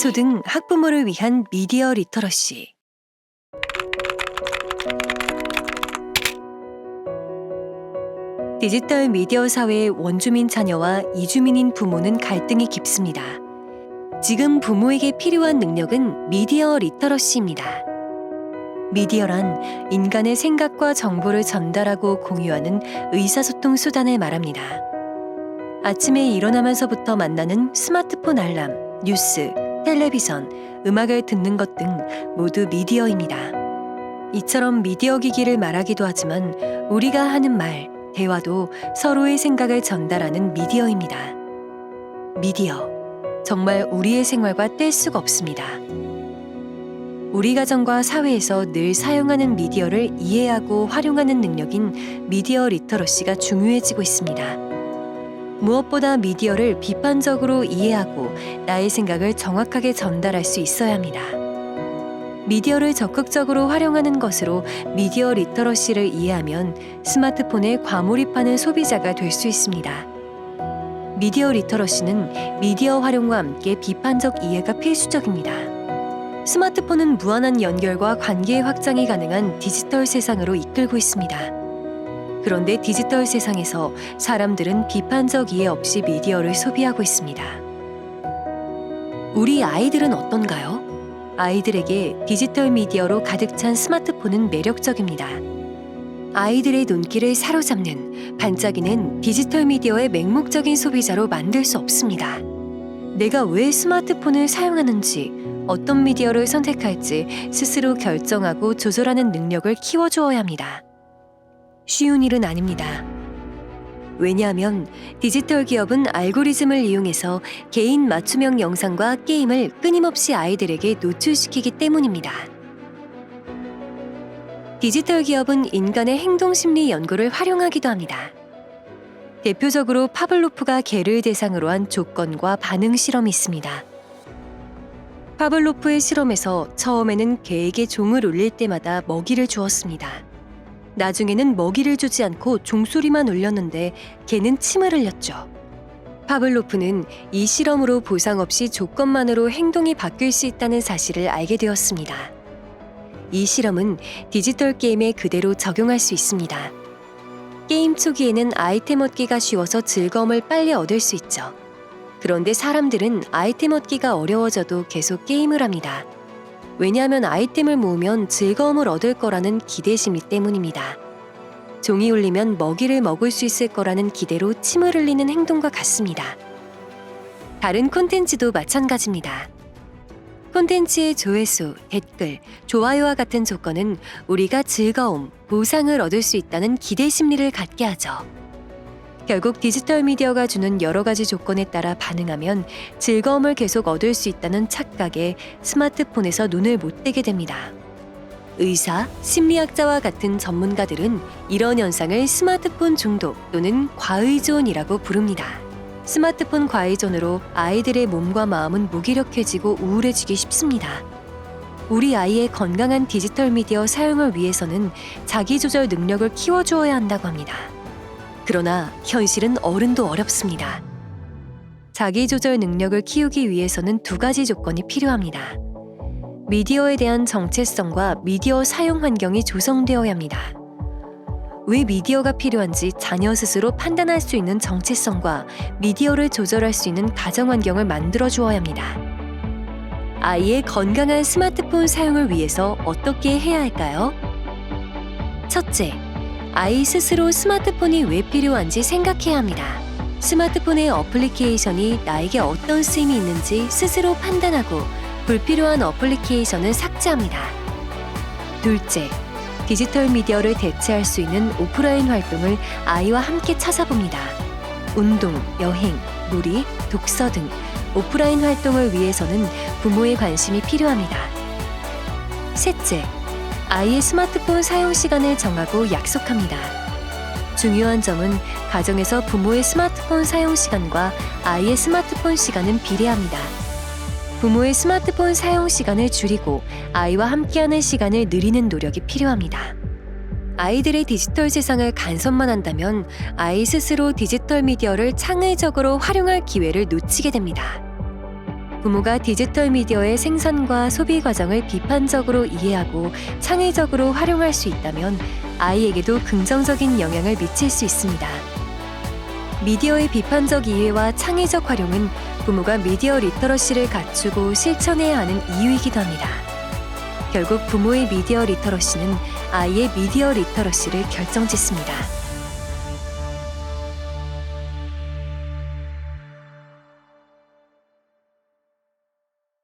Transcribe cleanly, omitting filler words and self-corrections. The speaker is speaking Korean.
초등 학부모를 위한 미디어 리터러시. 디지털 미디어 사회의 원주민 자녀와 이주민인 부모는 갈등이 깊습니다. 지금 부모에게 필요한 능력은 미디어 리터러시입니다. 미디어란 인간의 생각과 정보를 전달하고 공유하는 의사소통 수단을 말합니다. 아침에 일어나면서부터 만나는 스마트폰 알람, 뉴스, 텔레비전, 음악을 듣는 것 등 모두 미디어입니다. 이처럼 미디어 기기를 말하기도 하지만 우리가 하는 말, 대화도 서로의 생각을 전달하는 미디어입니다. 미디어, 정말 우리의 생활과 뗄 수가 없습니다. 우리 가정과 사회에서 늘 사용하는 미디어를 이해하고 활용하는 능력인 미디어 리터러시가 중요해지고 있습니다. 무엇보다 미디어를 비판적으로 이해하고 나의 생각을 정확하게 전달할 수 있어야 합니다. 미디어를 적극적으로 활용하는 것으로 미디어 리터러시를 이해하면 스마트폰에 과몰입하는 소비자가 될 수 있습니다. 미디어 리터러시는 미디어 활용과 함께 비판적 이해가 필수적입니다. 스마트폰은 무한한 연결과 관계의 확장이 가능한 디지털 세상으로 이끌고 있습니다. 그런데 디지털 세상에서 사람들은 비판적 이해 없이 미디어를 소비하고 있습니다. 우리 아이들은 어떤가요? 아이들에게 디지털 미디어로 가득 찬 스마트폰은 매력적입니다. 아이들의 눈길을 사로잡는, 반짝이는 디지털 미디어의 맹목적인 소비자로 만들 수 없습니다. 내가 왜 스마트폰을 사용하는지, 어떤 미디어를 선택할지 스스로 결정하고 조절하는 능력을 키워주어야 합니다. 쉬운 일은 아닙니다. 왜냐하면 디지털 기업은 알고리즘을 이용해서 개인 맞춤형 영상과 게임을 끊임없이 아이들에게 노출시키기 때문입니다. 디지털 기업은 인간의 행동 심리 연구를 활용하기도 합니다. 대표적으로 파블로프가 개를 대상으로 한 조건과 반응 실험이 있습니다. 파블로프의 실험에서 처음에는 개에게 종을 울릴 때마다 먹이를 주었습니다. 나중에는 먹이를 주지 않고 종소리만 울렸는데 개는 침을 흘렸죠. 파블로프는 이 실험으로 보상 없이 조건만으로 행동이 바뀔 수 있다는 사실을 알게 되었습니다. 이 실험은 디지털 게임에 그대로 적용할 수 있습니다. 게임 초기에는 아이템 얻기가 쉬워서 즐거움을 빨리 얻을 수 있죠. 그런데 사람들은 아이템 얻기가 어려워져도 계속 게임을 합니다. 왜냐하면 아이템을 모으면 즐거움을 얻을 거라는 기대심이 때문입니다. 종이 울리면 먹이를 먹을 수 있을 거라는 기대로 침을 흘리는 행동과 같습니다. 다른 콘텐츠도 마찬가지입니다. 콘텐츠의 조회수, 댓글, 좋아요와 같은 조건은 우리가 즐거움, 보상을 얻을 수 있다는 기대 심리를 갖게 하죠. 결국 디지털 미디어가 주는 여러 가지 조건에 따라 반응하면 즐거움을 계속 얻을 수 있다는 착각에 스마트폰에서 눈을 못 떼게 됩니다. 의사, 심리학자와 같은 전문가들은 이런 현상을 스마트폰 중독 또는 과의존이라고 부릅니다. 스마트폰 과의존으로 아이들의 몸과 마음은 무기력해지고 우울해지기 쉽습니다. 우리 아이의 건강한 디지털 미디어 사용을 위해서는 자기조절 능력을 키워주어야 한다고 합니다. 그러나 현실은 어른도 어렵습니다. 자기조절 능력을 키우기 위해서는 두 가지 조건이 필요합니다. 미디어에 대한 정체성과 미디어 사용 환경이 조성되어야 합니다. 왜 미디어가 필요한지 자녀 스스로 판단할 수 있는 정체성과 미디어를 조절할 수 있는 가정 환경을 만들어 주어야 합니다. 아이의 건강한 스마트폰 사용을 위해서 어떻게 해야 할까요? 첫째, 아이 스스로 스마트폰이 왜 필요한지 생각해야 합니다. 스마트폰의 어플리케이션이 나에게 어떤 쓰임이 있는지 스스로 판단하고 불필요한 어플리케이션을 삭제합니다. 둘째, 디지털 미디어를 대체할 수 있는 오프라인 활동을 아이와 함께 찾아봅니다. 운동, 여행, 놀이, 독서 등 오프라인 활동을 위해서는 부모의 관심이 필요합니다. 셋째, 아이의 스마트폰 사용 시간을 정하고 약속합니다. 중요한 점은 가정에서 부모의 스마트폰 사용 시간과 아이의 스마트폰 시간은 비례합니다. 부모의 스마트폰 사용 시간을 줄이고 아이와 함께하는 시간을 늘리는 노력이 필요합니다. 아이들의 디지털 세상을 간섭만 한다면 아이 스스로 디지털 미디어를 창의적으로 활용할 기회를 놓치게 됩니다. 부모가 디지털 미디어의 생산과 소비 과정을 비판적으로 이해하고 창의적으로 활용할 수 있다면 아이에게도 긍정적인 영향을 미칠 수 있습니다. 미디어의 비판적 이해와 창의적 활용은 부모가 미디어 리터러시를 갖추고 실천해야 하는 이유이기도 합니다. 결국 부모의 미디어 리터러시는 아이의 미디어 리터러시를 결정짓습니다.